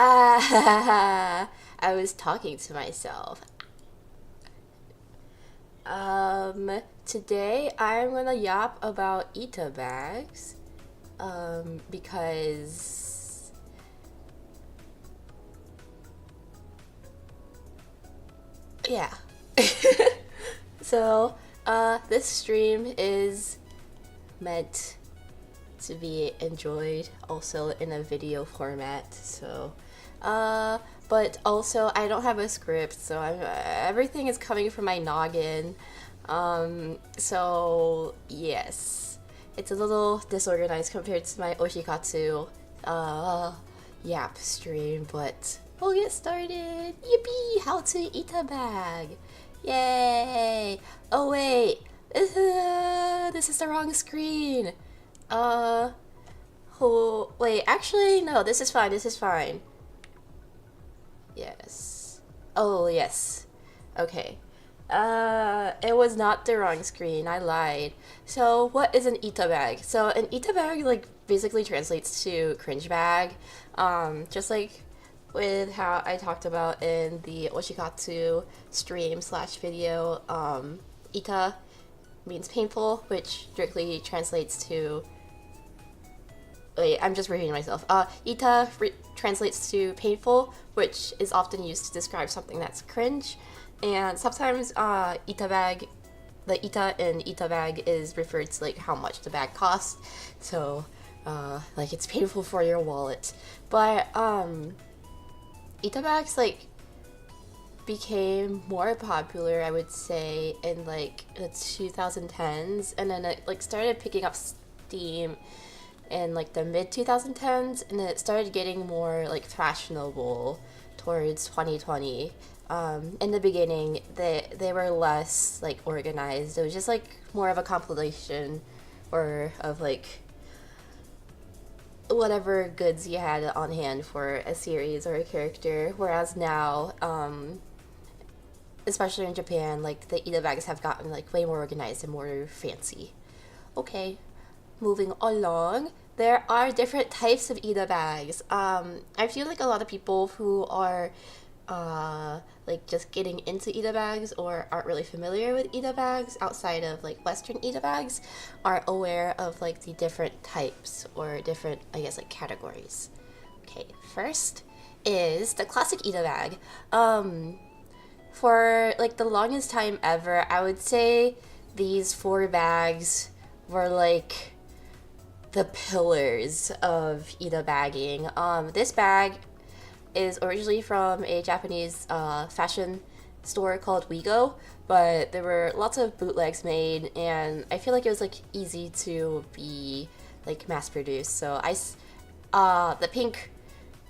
Ah, I was talking to myself. Today I'm gonna yap about Itabags. Because yeah. So, this stream is meant to be enjoyed also in a video format. So, but also I don't have a script, so everything is coming from my noggin. So yes, it's a little disorganized compared to my oshikatsu yap stream, but we'll get started. Yippee! How to eat a bag. Yay! Oh wait, this is the wrong screen. Uh, oh, wait, actually, no, this is fine, this is fine. Yes. Oh, yes. Okay. It was not the wrong screen, I lied. So, what is an Itabag? So, an Itabag, like, basically translates to cringe bag. Just like with how I talked about in the oshikatsu stream slash video, ita means painful, which directly translates to. Wait, I'm just repeating myself. Translates to painful, which is often used to describe something that's cringe. And sometimes Itabag, the ita in Itabag is referred to like how much the bag costs. So, like it's painful for your wallet. But Itabags like became more popular, I would say, in like the 2010s, and then it like started picking up steam in like the mid 2010s, and it started getting more like fashionable towards 2020. In the beginning, they were less like organized. It was just like more of a compilation or of like whatever goods you had on hand for a series or a character. Whereas now, especially in Japan, like the Ida bags have gotten like way more organized and more fancy. Okay, moving along. There are different types of Ida bags. I feel like a lot of people who are like just getting into Ida bags or aren't really familiar with Ida bags outside of like Western Ida bags are aware of like the different types or different, I guess, like categories. Okay, first is the classic Ida bag. For like the longest time ever, I would say these four bags were like the pillars of Ida bagging. This bag is originally from a Japanese fashion store called Wigo, but there were lots of bootlegs made, and I feel like it was like easy to be like mass produced. So the pink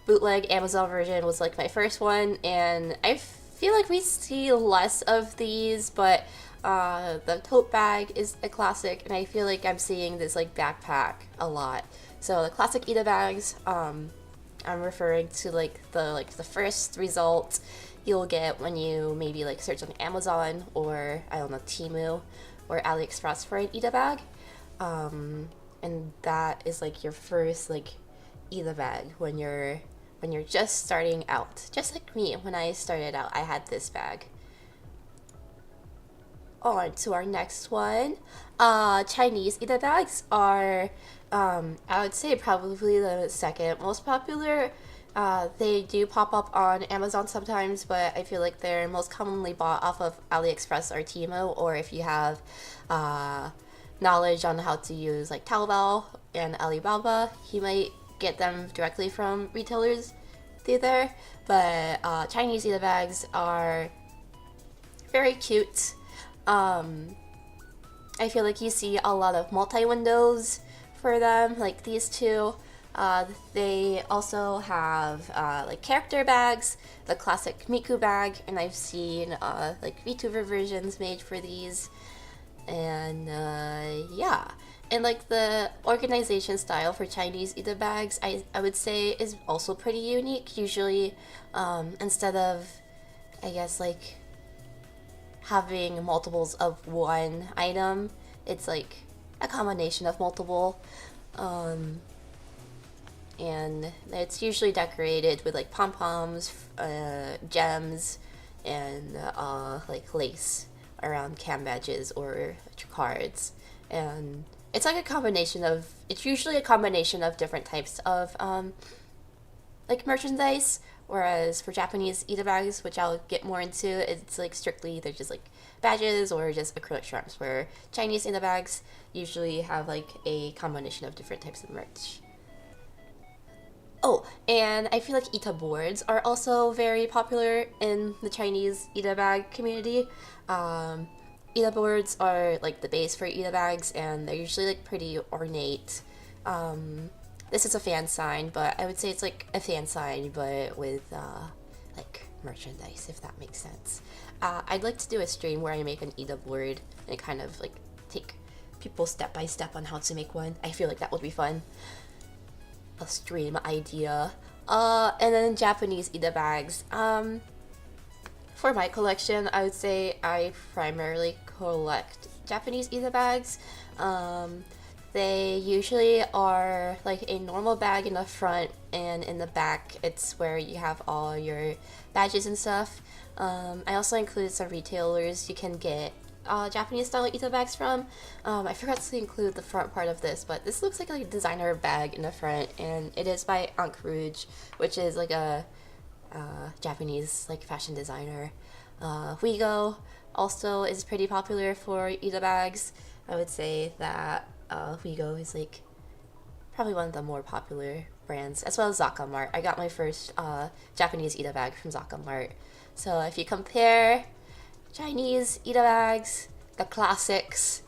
bootleg Amazon version was like my first one, and I feel like we see less of these, but The tote bag is a classic, and I feel like I'm seeing this like backpack a lot. So the classic Itabags, I'm referring to like the first result you'll get when you maybe like search on Amazon or I don't know Temu or AliExpress for an Itabag. And that is like your first like Itabag when you're just starting out. Just like me, when I started out, I had this bag. On to our next one. Chinese Itabags are, I would say, probably the second most popular. They do pop up on Amazon sometimes, but I feel like they're most commonly bought off of AliExpress or Temu, or if you have knowledge on how to use like Taobao and Alibaba, you might get them directly from retailers through there. But Chinese Itabags are very cute. I feel like you see a lot of multi-windows for them, like these two. They also have like character bags, the classic Miku bag, and I've seen like VTuber versions made for these. And yeah, and like the organization style for Chinese Ita bags, I would say is also pretty unique. Usually, instead of, I guess, like having multiples of one item, it's like a combination of multiple. And it's usually decorated with like pom-poms, gems, and like lace around cam badges or cards. And it's like a combination of, it's usually a combination of different types of like merchandise. Whereas for Japanese Itabags, which I'll get more into, it's like strictly they're just like badges or just acrylic charms. Where Chinese Itabags usually have like a combination of different types of merch. Oh, and I feel like Ita boards are also very popular in the Chinese Ita bag community. Ita boards are like the base for Ita bags, and they're usually like pretty ornate. This is a fan sign, but I would say it's like a fan sign, but with like merchandise, if that makes sense. I'd like to do a stream where I make an Ita board and kind of like take people step by step on how to make one. I feel like that would be fun. A stream idea. And then Japanese Ita bags. For my collection, I would say I primarily collect Japanese Ita bags. They usually are like a normal bag in the front, and in the back it's where you have all your badges and stuff. I also include some retailers you can get Japanese style Ita bags from. I forgot to include the front part of this, but this looks like a designer bag in the front, and it is by Ankh Rouge, which is like a Japanese like fashion designer. Wigo also is pretty popular for Ita bags. I would say that Wigo is like probably one of the more popular brands, as well as Zakamart. I got my first Japanese Ita bag from Zakamart. So if you compare Chinese Ita bags, the classics,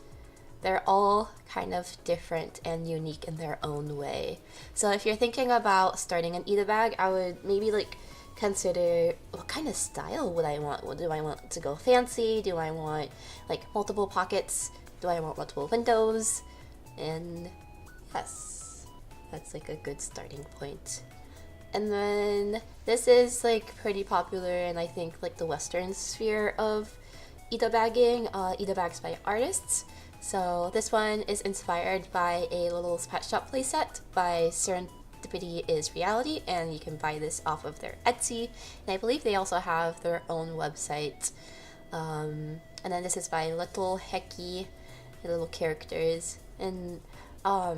they're all kind of different and unique in their own way. So if you're thinking about starting an Ita bag, I would maybe like consider what kind of style would I want. Do I want to go fancy? Do I want like multiple pockets? Do I want multiple windows? And yes, that's like a good starting point. And then this is like pretty popular in I think like the Western sphere of Ita bagging, Ita bags by artists. So this one is inspired by a little pet shop playset by Serendipity is Reality, and you can buy this off of their Etsy. And I believe they also have their own website. And then this is by Little Heki, little characters. And a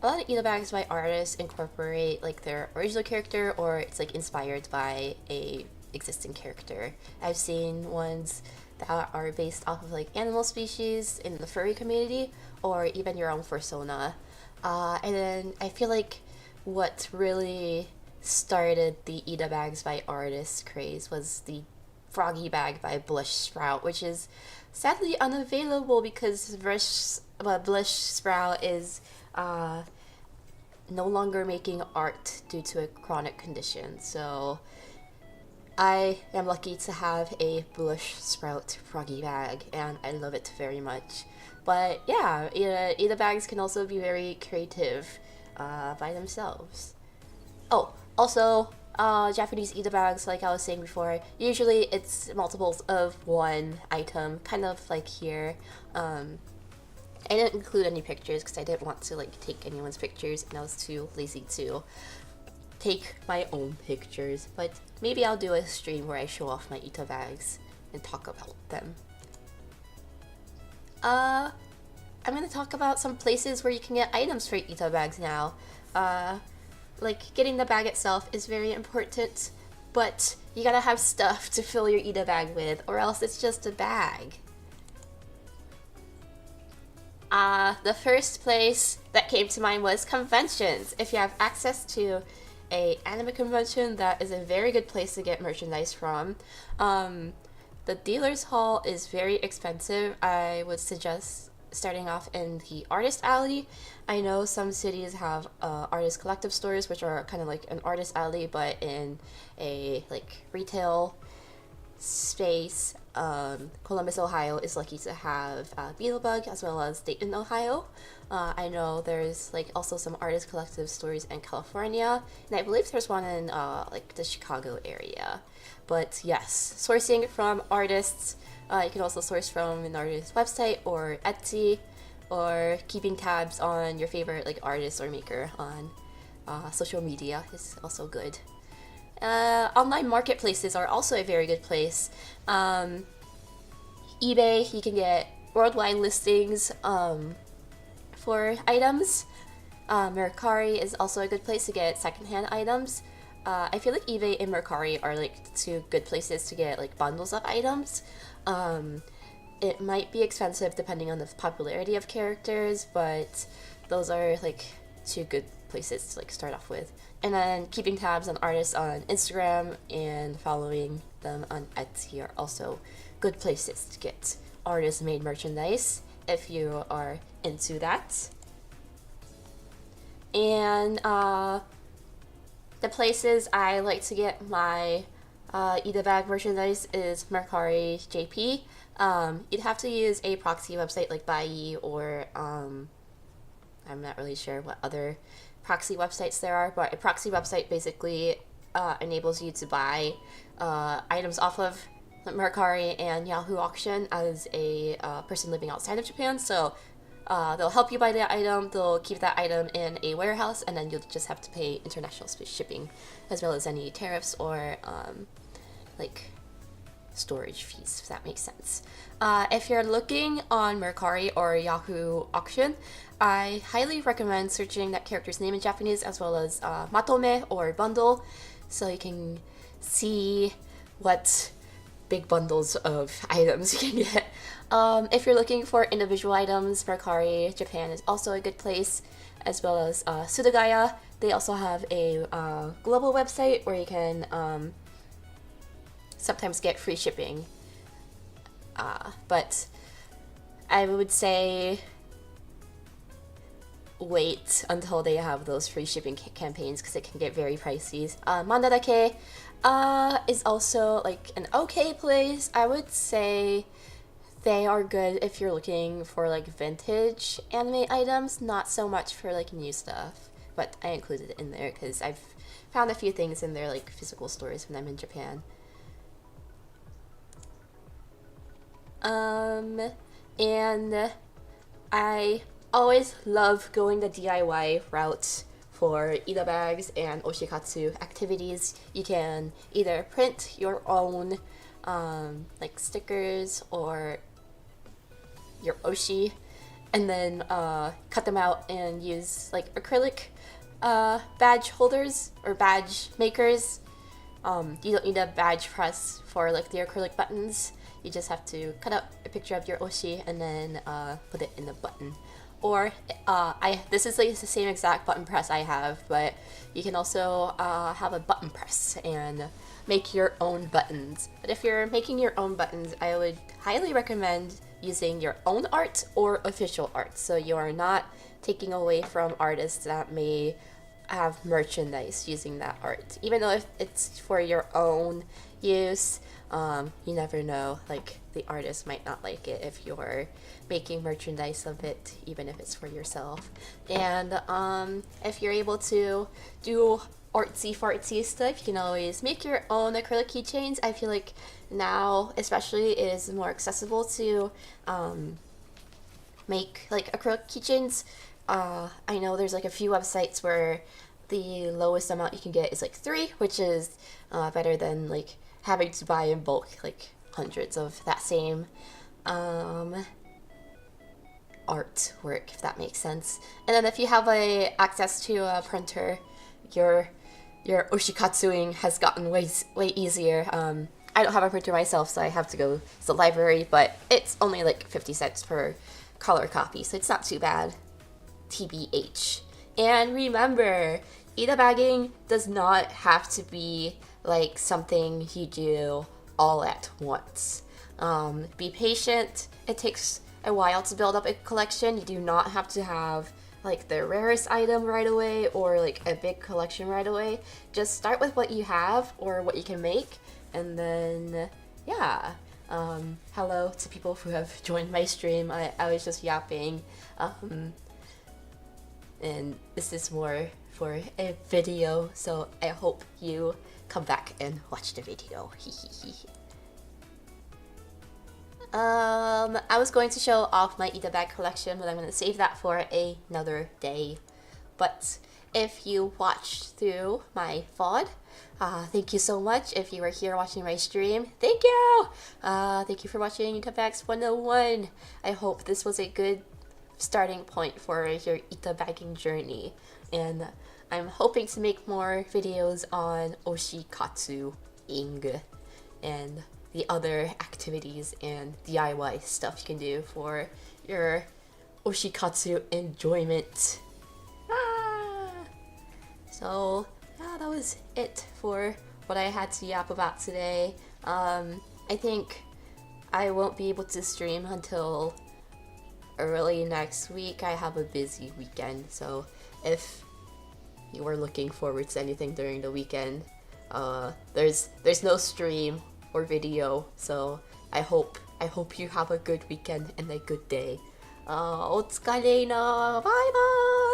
lot of Ita bags by artists incorporate like their original character, or it's like inspired by a existing character. I've seen ones that are based off of like animal species in the furry community, or even your own persona. And then I feel like what really started the Ita bags by artists craze was the Froggy bag by Blush Sprout, which is sadly unavailable because Blush Sprout is no longer making art due to a chronic condition. So I am lucky to have a bush sprout froggy bag, and I love it very much. But yeah, Itabags can also be very creative by themselves. Oh, also, Japanese Itabags, like I was saying before, usually it's multiples of one item, kind of like here. I didn't include any pictures because I didn't want to like take anyone's pictures, and I was too lazy to take my own pictures. But maybe I'll do a stream where I show off my Itabags and talk about them. I'm gonna talk about some places where you can get items for Itabags now. Like getting the bag itself is very important, but you gotta have stuff to fill your Itabag with, or else it's just a bag. The first place that came to mind was conventions. If you have access to a anime convention, that is a very good place to get merchandise from. The dealer's hall is very expensive. I would suggest starting off in the artist alley. I know some cities have artist collective stores, which are kind of like an artist alley, but in a like retail space. Columbus, Ohio is lucky to have Beetlebug, as well as Dayton, Ohio. I know there's like also some artist collective stores in California, and I believe there's one in like the Chicago area. But yes, sourcing from artists, you can also source from an artist's website or Etsy, or keeping tabs on your favorite like artist or maker on social media is also good. Online marketplaces are also a very good place. eBay, you can get worldwide listings for items. Mercari is also a good place to get secondhand items. I feel like eBay and Mercari are like two good places to get like bundles of items. It might be expensive depending on the popularity of characters, but those are like two good places to like start off with. And then keeping tabs on artists on Instagram and following them on Etsy are also good places to get artist made merchandise if you are into that. And the places I like to get my Itabag merchandise is Mercari JP. You'd have to use a proxy website like Buyee, or I'm not really sure what other proxy websites there are, but a proxy website basically enables you to buy items off of Mercari and Yahoo Auction as a person living outside of Japan. So they'll help you buy the item, they'll keep that item in a warehouse, and then you'll just have to pay international shipping, as well as any tariffs or like storage fees, if that makes sense. If you're looking on Mercari or Yahoo Auction, I highly recommend searching that character's name in Japanese, as well as matome or bundle, so you can see what big bundles of items you can get. If you're looking for individual items, Mercari Japan is also a good place, as well as Sudagaya. They also have a global website where you can sometimes get free shipping. But I would say wait until they have those free shipping campaigns, because it can get very pricey. Mandarake is also like an okay place. I would say they are good if you're looking for like vintage anime items, not so much for like new stuff. But I included it in there because I've found a few things in their like physical stores when I'm in Japan. And I always love going the DIY route for Itabags and oshikatsu activities. You can either print your own like stickers or your oshi, and then cut them out and use like acrylic badge holders or badge makers. You don't need a badge press for like the acrylic buttons. You just have to cut out a picture of your oshi and then put it in the button. Or this is like the same exact button press I have, but you can also have a button press and make your own buttons. But if you're making your own buttons, I would highly recommend using your own art or official art, so you are not taking away from artists that may have merchandise using that art, even though if it's for your own use. You never know, like the artist might not like it if you're making merchandise of it, even if it's for yourself. And if you're able to do artsy fartsy stuff, you can always make your own acrylic keychains. I feel like now especially it is more accessible to make like acrylic keychains. I know there's like a few websites where the lowest amount you can get is like 3, which is better than like having to buy in bulk like hundreds of that same artwork, if that makes sense. And then if you have access to a printer, your oshikatsuing has gotten way easier. I don't have a printer myself, so I have to go to the library, but it's only like 50 cents per color copy, so it's not too bad. TBH. And remember, itabagging does not have to be like something you do all at once. Be patient. It takes a while to build up a collection. You do not have to have like the rarest item right away or like a big collection right away. Just start with what you have or what you can make, and then yeah. Hello to people who have joined my stream. I was just yapping. And this is more for a video, so I hope you come back and watch the video. I was going to show off my Itabag collection, but I'm going to save that for another day. But if you watched through my VOD, thank you so much. If you were here watching my stream, thank you! Thank you for watching Itabags 101. I hope this was a good starting point for your itabagging journey, and I'm hoping to make more videos on oshikatsu-ing and the other activities and DIY stuff you can do for your oshikatsu enjoyment. So yeah, that was it for what I had to yap about today. I think I won't be able to stream until early next week. I have a busy weekend, so if you were looking forward to anything during the weekend, there's no stream or video, so I hope you have a good weekend and a good day. お疲れな。バイバイ。